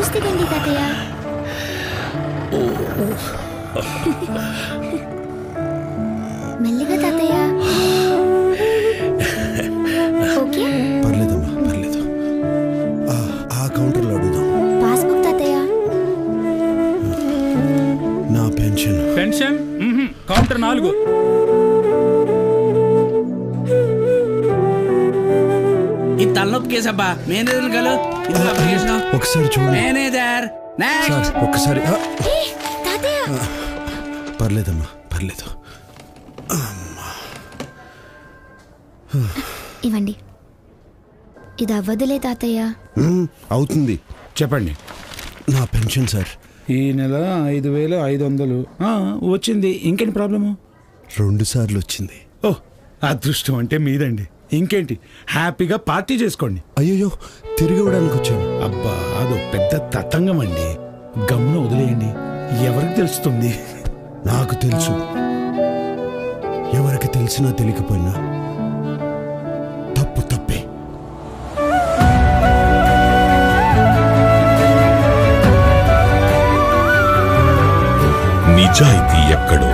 Juice దిగండి తాతయ్య. మెల్లిగా తాతయ్య. ఓకే పర్లేదమ్మా, పర్లేదు. ఆ కౌంటర్లో అడుగుదాం. పాస్బుక్ తాతయ్య. నా పెన్షన్. Pension counter 4. ఈ తలనొప్పి కేసబ్బా మేనేజర్ గలు ఒకసారి చూడండి మేనేజర్. సార్, ఒక్కసారి. తాతయ్య పర్లేదమ్మా, పర్లేదు. ఇవ్వండి. ఇది అవ్వదులే తాతయ్య. అవుతుంది. చెప్పండి. నా పెన్షన్ సార్. ఈ నెల 5,500 వచ్చింది. ఇంకేంటి ప్రాబ్లము? 2 సార్లు వచ్చింది. ఓ, అదృష్టం అంటే మీదండి. ఇంకేంటి, హ్యాపీగా పార్టీ చేసుకోండి. అయ్యో, తిరిగి ఇవ్వడానికి వచ్చాను. అబ్బా, అదో పెద్ద తతంగం అండి. గమ్మున వదిలేయండి, ఎవరికి తెలుస్తుంది? నాకు తెలుసు. ఎవరికి తెలిసినా తెలియకపోయినా తప్పు తప్పే. నిజాయితీ ఎక్కడో